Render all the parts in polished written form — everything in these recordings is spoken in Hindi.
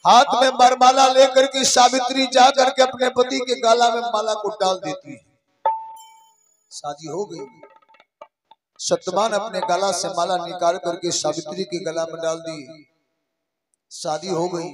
हाथ में वरमाला लेकर के सावित्री जा करके अपने पति के गला में माला को डाल देती है। शादी हो गई। सत्यवान अपने गला से माला निकाल करके सावित्री के गला में डाल दी। शादी हो गई।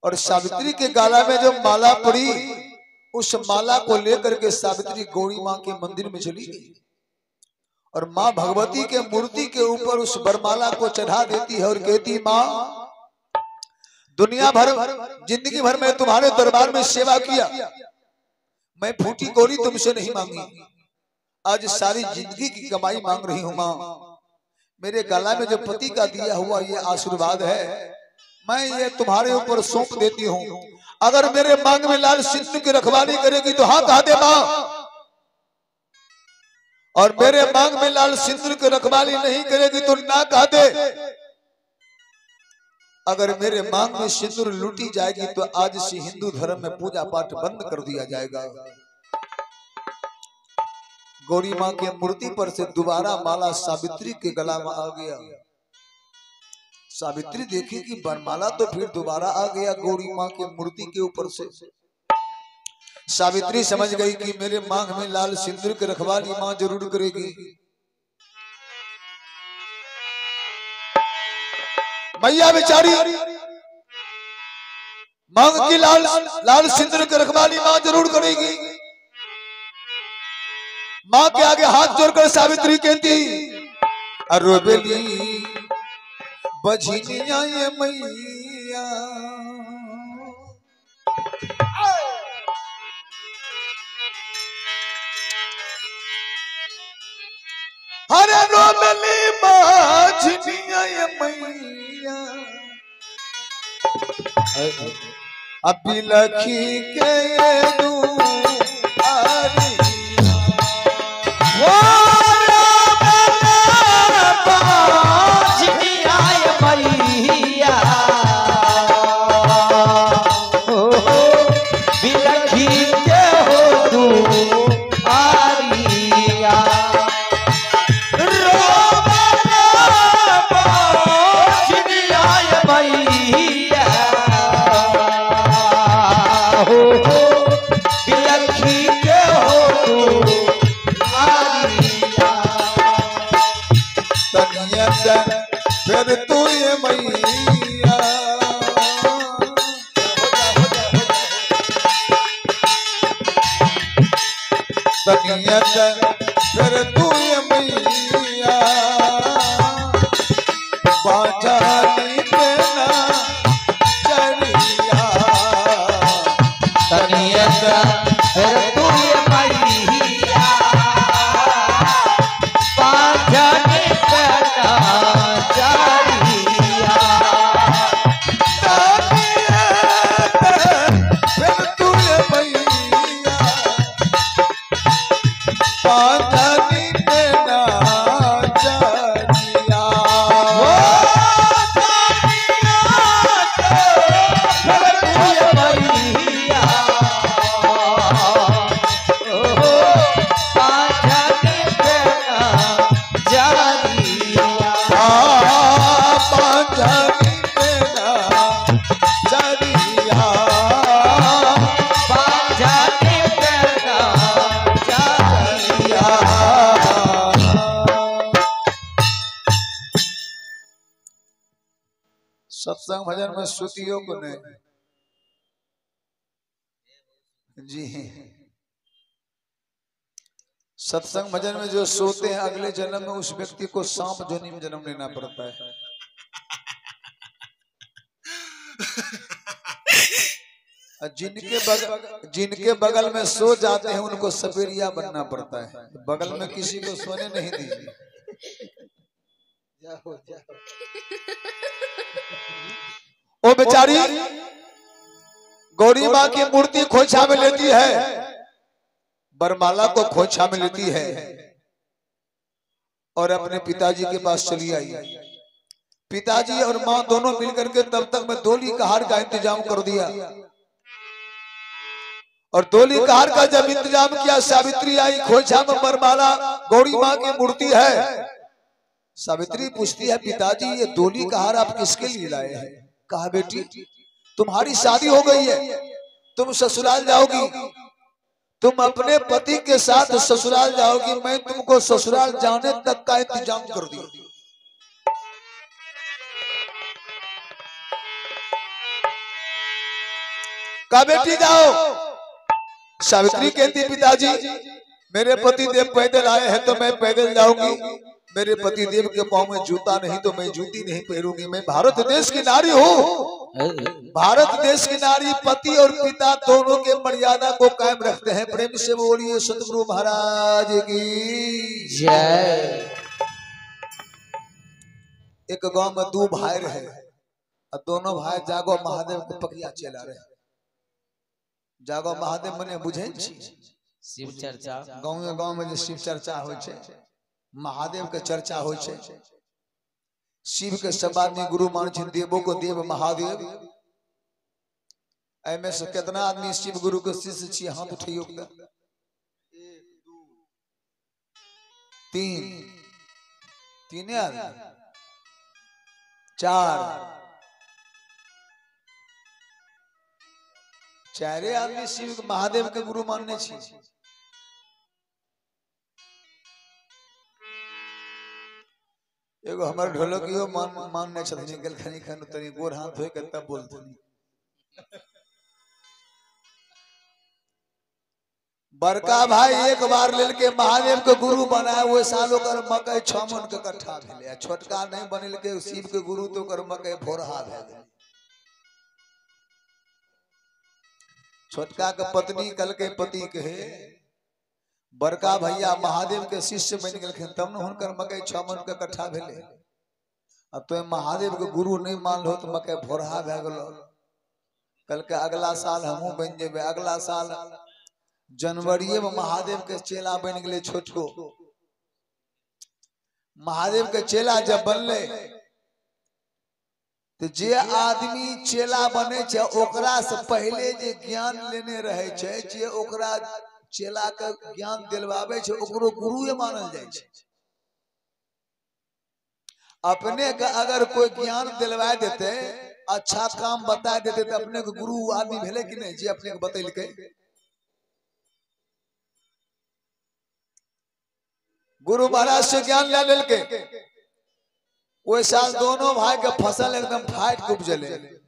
और सावित्री के गला में जो माला पड़ी, उस माला को लेकर के सावित्री गौरी माँ के मंदिर में चली गई और माँ भगवती के मूर्ति के ऊपर उस वरमाला को चढ़ा देती है और कहती, माँ दुनिया भर जिंदगी भर मैं तुम्हारे दरबार में सेवा किया, मैं फूटी कौड़ी तुमसे नहीं मांगी, आज सारी जिंदगी की कमाई मांग रही हूँ माँ। मेरे गला में जो पति का दिया हुआ ये आशीर्वाद है, मैं ये तुम्हारे ऊपर सौंप देती हूँ। अगर मेरे मांग में लाल सिंधु की रखवाली करेगी तो हाँ कहा दे माँ, और मेरे मांग में लाल सिंदूर की रखवाली नहीं करेगी तो ना कहा दे। अगर मेरे मांग में सिंदूर लूटी जाएगी तो आज से हिंदू धर्म में पूजा पाठ बंद कर दिया जाएगा। गौरी माँ के मूर्ति पर से दोबारा माला सावित्री के गला में आ गया। सावित्री देखी कि वरमाला तो फिर दोबारा आ गया गौरी माँ के मूर्ति के ऊपर से। सावित्री समझ गई कि मेरे मांग में लाल सिंदूर की रखवाली मां जरूर करेगी। मैया बेचारी मांग की लाल सिंदूर की रखवाली मां जरूर करेगी। मां के आगे हाथ जोड़कर सावित्री कहती, अरोबेली बझिनिया ये मैया, हरे रोबेली बझिनिया ये मैया, अभी लखी के फिर तू ये मैया, तनियत फिर तू ये मैया, बाजारी पे ना चढ़िया, तनियत फिर तू ये मैया, बाजारी पे ना चढ़िया, तनियत फिर तू ये मैया, बाजारी पे ना चढ़िया, सत्संग भजन में श्रुतियों को नहीं जी, सत्संग भजन में जो सोते हैं अगले जन्म में उस व्यक्ति को सांप जोनी में जन्म लेना पड़ता है। जिनके बगल में सो जाते हैं उनको सपेरिया बनना पड़ता है, बगल में किसी को सोने नहीं दीजिए। वो बेचारी गौरी माँ की मूर्ति खोइछा में लेती है, वरमाला को खोइछा में लेती है और अपने पिताजी के पास चली आई। पिताजी और माँ दोनों मिलकर के तब तक मैं डोली कहार का इंतजाम कर दिया और डोली कहार का जब इंतजाम किया, सावित्री आई, खोइछा में वरमाला गौरी माँ की मूर्ति है। सावित्री पूछती है, पिताजी ये डोली कहार आप किसके लिए लाए हैं? कहा बेटी तुम्हारी शादी हो गई है, तुम ससुराल जाओगी, तुम अपने पति के साथ ससुराल जाओगी, मैं तुमको ससुराल जाने तक का इंतजाम कर दिया। का बेटी जाओ। सावित्री कहती पिताजी मेरे पति देव पैदल आए हैं तो मैं पैदल जाऊंगी, मेरे पति देव के पाँव में जूता नहीं तो मैं जूती नहीं पहनूंगी, मैं भारत देश की नारी हूँ। भारत देश की नारी पति और पिता दोनों के मर्यादा को कायम रखते हैं। प्रेम से बोलिए सतगुरु महाराज की जय। एक गांव में दो भाई रहे और दोनों भाई जागो महादेव को पकिया चला रहे। जागो महादेव मने बुझे शिव चर्चा गाँव में जो शिव चर्चा हो, महादेव के चर्चा हो, शिव के सब आदमी गुरु मान देवो को देव महादेव। एमे से कितना आदमी शिव गुरु के शिष्य छी, हाथ उठाइयो। 3 आदमी 4 आदमी शिव के महादेव के गुरु मानने छी। एगो हमर ढोलकियो मानने छथिन, गेल खनी खन तनी गोर हाथ धोइ के तब बोलथनी। बड़का भाई एक बार लेल के महादेव के गुरु बनाए, वो सालों कर मकई 6 मन के कट्ठा भेले। छोटका नहीं बनिल के शिव के गुरु तो कर मकई भोरहा भे गेल। छोटका के पत्नी कल के पति कहे बड़का भैया महादेव के शिष्य बन गए, तब न हुनकर मकई 6 मन के कट्ठा भेले। अब तो महादेव के गुरु नहीं मान लो तो मकई भोरहा भे गेलो। कल के अगला साल हमहू बन जेबे। अगला साल जनवरी में महादेव के चेला बन गए। छोटको महादेव के चेला जब बनले तो जे आदमी चेला बने छे ओकरा से पहले जे ज्ञान लेने रहे छे, जे ओकरा चेला के ज्ञान दिलवावे छे ओकरो गुरु मानल जाय छे। अपने के अगर कोई ज्ञान दिलवा देते, अच्छा काम बता देते तो अपने के गुरु आदमी भेले कि नहीं, जे अपने के बतैलके। गुरु महाराज से ज्ञान ले लेलके। वो साल दोनों भाई के फसल एकदम फाइट के उपजले।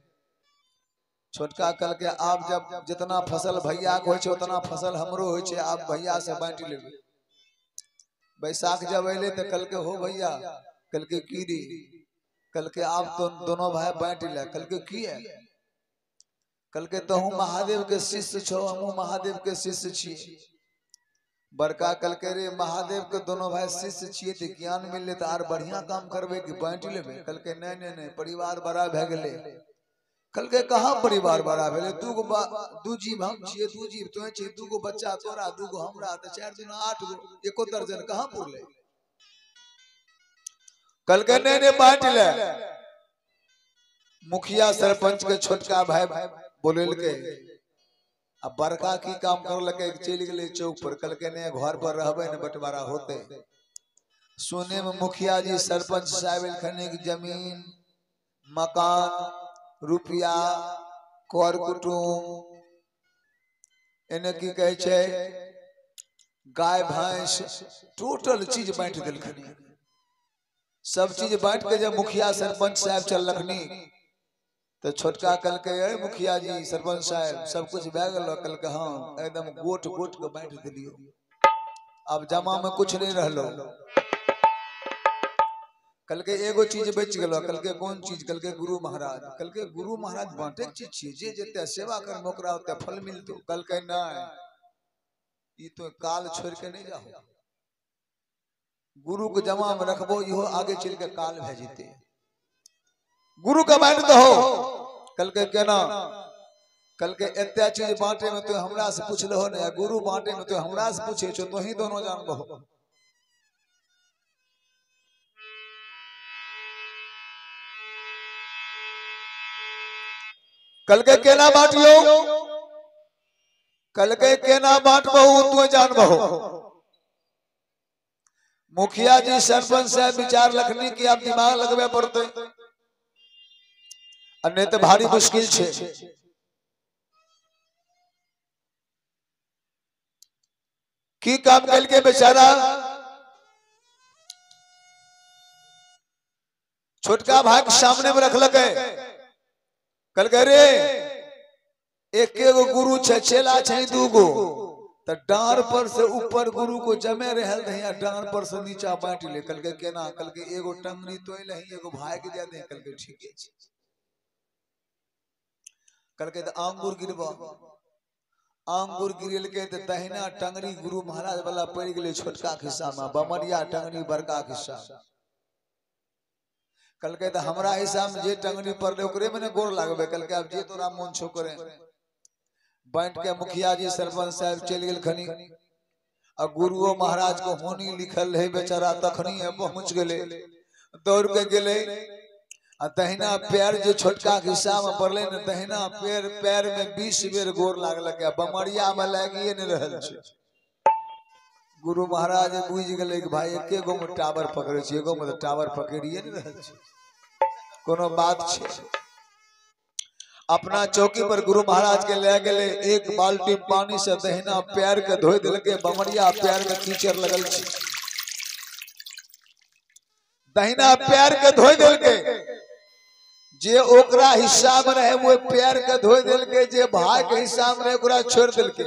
छोटका कल के आप जब जितना फसल भैया के हो उतना फसल हमरो हो, आप भैया से बांट लेबे। बैसाख जब अले तो कल के हो भैया, कल के कीरी, कल के आप तो दोनों भाई बांट ले। कल के की है, कल के तो हम महादेव के शिष्य छो, हम महादेव के शिष्य छिए। बड़का कल के रे महादेव के दोनों भाई शिष्य छिए तो ज्ञान मिले तो आर बढ़िया काम करबे कि बांट लेबे। कल के नहीं परिवार बड़ा भे गेले। कल के कहाँ परिवार बड़ा भेले, दू जीव हम छिए, 2 जीव तो छिए, 2 गो बच्चा तोरा, 2 गो हमरा, तो 4 दिन 8 गो, 1 दर्जन कहाँ पुरले। कल के नहीं बांट ले। मुखिया सरपंच के छोटका भाई बोलेल के अब बड़का की काम कर लगे, चल गए चौक पर। कल के नहीं घर पर रहबे न बंटवारा होते। सुने में मुखिया जी सरपंच साहब खने की जमीन मकान रुपया कर कुटुम एने की कहे छे गाय भैंस टोटल चीज बांट दिलखनी। सब चीज बांट के जब मुखिया सरपंच साहब चल लखनी तो छोटका कल के मुखिया जी सरपंच साहब सब कुछ भे गल। कल के हाँ एकदम गोट गोट के बांट दिलियो। अब जमा में कुछ नहीं रहलो। कल के एगो चीज बच गलो। कल के कौन चीज, कल के गुरु महाराज। कल के गुरु महाराज बांटे चीज छिए, जे जते सेवा कर ओकरा ओते फल मिलतो। कल के नहीं, ई तो काल छोड़ के नहीं जाओ। गुरु के जमा में रखबो, इहो आगे चल के काल भे जेते। गुरु का बांट दो। कल के केना, कल के एते चीज बांटे में तो हमरा से पूछ लो ने, गुरु बांटे में तो हमरा से पूछे छो, तो ही दोनों जानबो। कल के केना बांटियो, कल के केना बांटबो तू जानबो। मुखिया जी सरपंच साहब विचार लखनी कि आप दिमाग लगवे पड़ते। अन्य तो भारी मुश्किल छे। की काम कल के बेचारा छोटका भाई के सामने में रख लगे, कल कह रे एक एगो गुरु छे, चेला छे दूगो, तो डार पर से ऊपर गुरु को जमे रहल रही, डार पर से नीचा बांट ले। कल के केना? कल के एगो टंगरी तो लही, एगो भाई के दे दे। कल के ठीक है। कल के आंगूर गिरबा, आंगूर गिरल के तो दहिना टंगरी गुरु महाराज वाला पड़ गए छोटका खिस्सा में, बमरिया टंगरी बड़का खिस्सा। कल के हमरा हिसाब में जे टंगरी पर ओकरे में गोर लागबे। कल के अब जे तोरा मन छो करे। बैठ के मुखिया जी सरपंच साहब चल गए खनी, और गुरुओ महाराज को होनी लिखल है बेचारा, तखनी पहुंच गए, दौड़ के गए। दहिना पैर जो छोटका खिस्सा में पड़ले न, दहिना पैर में 20 बेर गोर लागल, बमरिया में लागिए नहीं रहल छे। गुरु महाराज बुझ गए कि भाई एके गो में टावर पकड़े छे, एगो में टावर पकड़िए नहीं रहल छे, कोनो बात छे। अपना चौकी पर गुरु महाराज के ले गए, एक बाल्टी पानी से दहिना पैर के धोई दिल के, बमरिया पैर में कीचड़ लगल छे। दहिना पैर के धोई दिल के, जे ओकरा हिस्सा में रहे वो पैर के धोई दिल के, जे भाई के हिस्सा में रहे ओकरा छोड़ दिल के।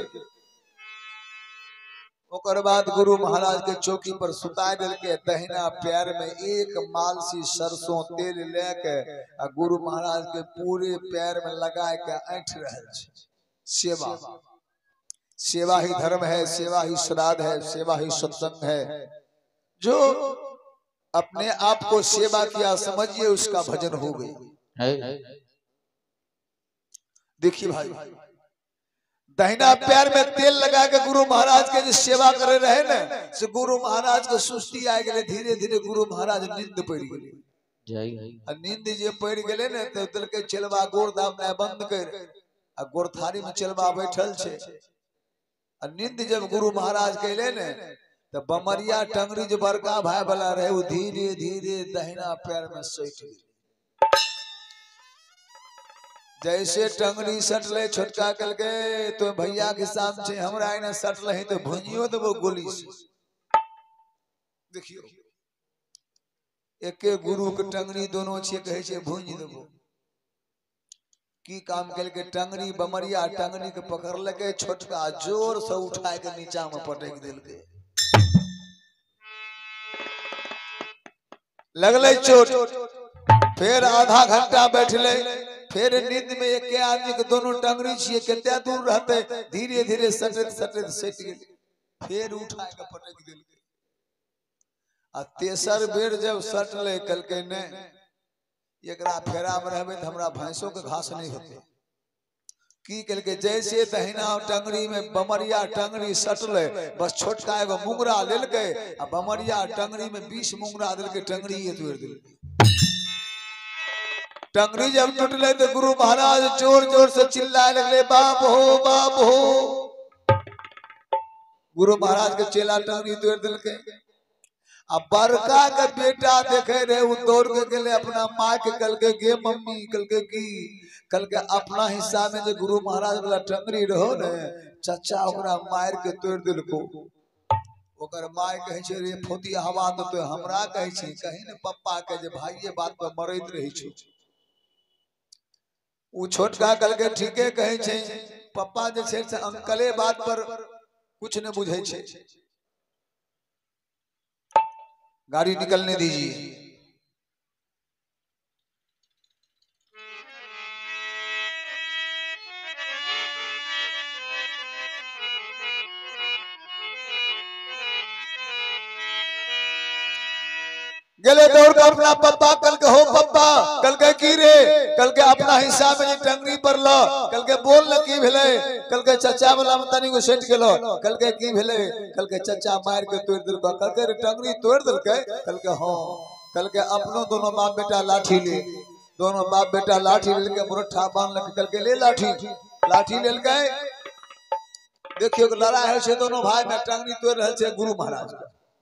ओकर बाद गुरु महाराज के चौकी पर सुता दिल के, दहिना पैर में एक मालसी सरसों तेल लेके गुरु महाराज के पूरे पैर में लगा के ऐठ रहल छे। सेवा, सेवा ही धर्म है, सेवा ही श्राद्ध है, सेवा ही सत्संग है। जो अपने आप को सेवा किया समझिए उसका भजन हो गई। देखिए भाई, दहिना पैर में तेल लगा के गुरु महाराज के जो सेवा करे रहे ना, से गुरु महाराज को सुस्ती आ गए। धीरे धीरे गुरु महाराज नींद पड़ गए। नींद जे पड़ गए ना, तो दिल के चलवा गोर दाम बंद कर, गोरथारी में चलवा बैठल छे। नींद जब गुरु महाराज कैले ने, तो बमरिया टंगरी जो बड़का भाई वाला रहे, वो धीरे धीरे दहिना पैर में सट गई। जैसे टंगरी सटले छोटका कल के, तो भैया के सामने हमरा इने सटल है, तो भुंजियो तो वो गोली से। देखियो एके गुरु के टंगरी दोनों छे, कहे छे भुंज देबो। की काम कल के टंगरी बमरिया टंगरी के पकड़ लगे, छोटका जोर से उठा के नीचा में पटक दिल के, लगले चोट। फिर आधा घंटा बैठले, फिर नींद में एक आदमी के दोनों टंगरी छिए कितना दूर रहते, धीरे धीरे सटत सटत सट गए। फिर उठा के पटक दिल के। आ तेसर बेर जब सटले, कल के ने एकरा फेरा में रहबे त हमरा भैंसों के घास नहीं होते। की कल के जैसे दहिना टंगरी में बमरिया टंगरी सटले, बस छोटका एगो मुंगरा लेल के, आ बमरिया टंगरी में 20 मुंगरा दिल के, टंगरी ये तोड़ दिल। टंगरी जब टूटले तो गुरु महाराज जोर जोर से चिल्लाए लगले, बाप हो बाप हो। गुरु महाराज के चेला टंगरी तोड़ दिल के। अब बड़का के बेटा देखे रहे, वो दौड़ के गले अपना माँ के, कल के गे मम्मी, कल के की, कल के अपना हिस्सा में जो गुरु महाराज वाला टंगरी रहो ने, चचा ओकरा मार के तोड़ दिल को। ओकर माय कहे छे रे फोती हवा तो हमरा कहे छी, कहीं ने पप्पा के जे भाई ये बात पर मरैत रही छो। वो छोटका कल के ठीके कहे छे, पप्पा जे छे से अंकले बात पर कुछ न बुझे छे। गाड़ी निकलने दीजिए। गले दौड़ के अपना पप्पा, कल के हो पप्पा, कल के की रे, कल के अपना हिस्सा में टंगरी पर लो, कल के बोल न की भेले, कल के चचा वाला में तनी को सेट गेलो, कल के की भेले, कल के चचा मार के तोड़ दिल, कल के टंगरी तोड़ दिल के, कल के हो, कल के अपनो दोनों बाप बेटा लाठी ले, दोनों बाप बेटा लाठी ले के मुरठा बांध लग, कल के ले लाठी, लाठी ले के देखियो लड़ाई है से दोनों भाई में टंगरी तोड़ रहल छे गुरु महाराज।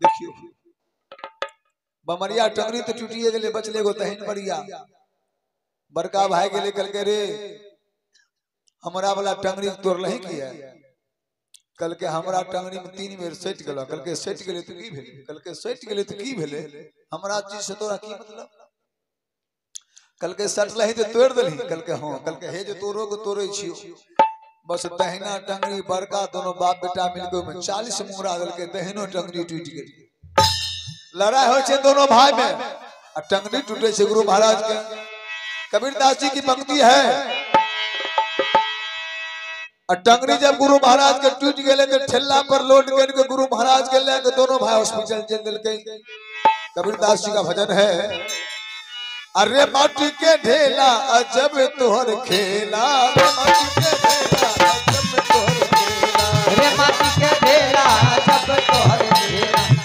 देखियो बमरिया टंगरी तो टूटिए गए, बचले गो तहन बरिया। बड़का भाई के लेकर के रे हमारा वाला टंगड़ी तोड़ नहीं किया, कल के हमरा टंगड़ी में 3 बेर सट गेल, कल के सट गेले तो की भेले, कल के सट गेले तो की भेले, हमरा चीज से तोरा की मतलब, कल के सटल है तो तोड़ दली, कल के हां, कल के हे जो तोरो को तोड़े छियो, बस दहिना टंगड़ी बड़का दोनों बाप बेटा मिलके में 40 मुंगरा दल के दहिनो टंगड़ी टूट गेल। लड़ाई हो छे दोनों भाई में और टंगड़ी टूटे छे गुरु महाराज के। कबीरदास जी की पंक्ति है, और टंगड़ी जब गुरु महाराज के टूट गए तो ठेला पर लोड के गुरु महाराज के लेके दोनों भाई हॉस्पिटल चल दिल के। कबीरदास जी का भजन है, अरे माटी के ढेला अजब तोहर खेला, रे माटी के ढेला अजब तोहर खेला,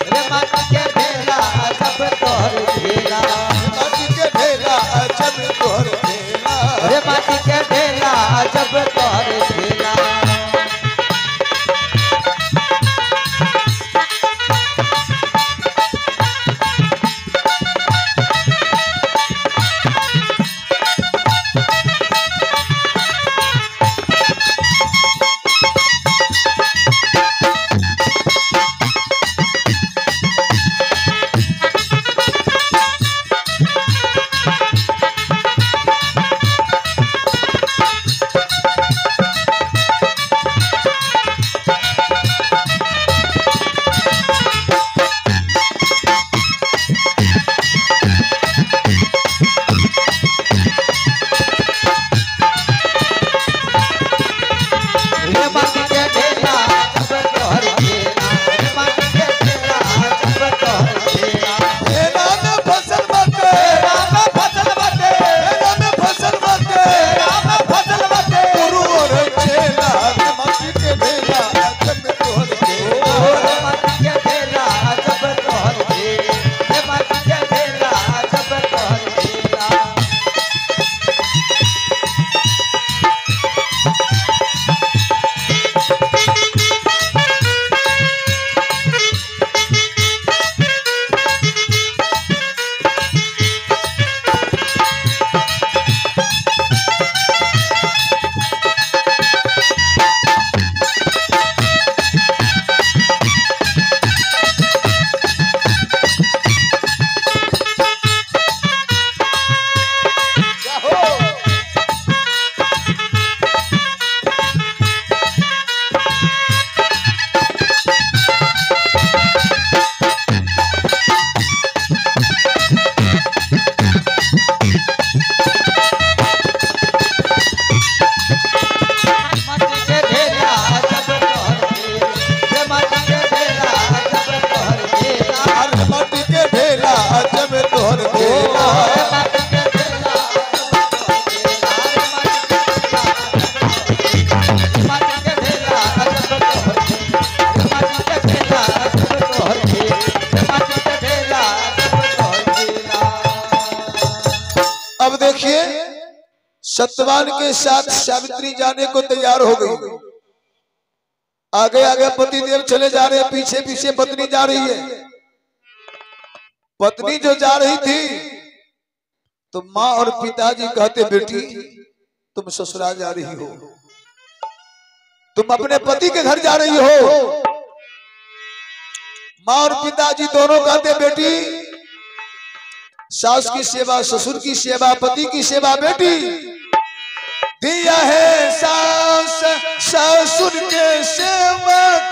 रे माटी के ढेला अजब तोहर खेला, माटी के ढेला अजब तोहर खेला, रे माटी के ढेला अजब तोहर खेला। सत्यवान के साथ सावित्री जाने को तैयार हो गई। आगे आगे पति देव चले जा रहे हैं, पीछे पीछे पत्नी जा रही है। पत्नी जो जा रही थी तो माँ और पिताजी कहते, बेटी तुम ससुराल जा रही हो, तुम अपने पति के घर जा रही हो। माँ और पिताजी दोनों कहते, बेटी सास की सेवा, ससुर की सेवा, पति की सेवा बेटी दिया है सास ससुर के सेवा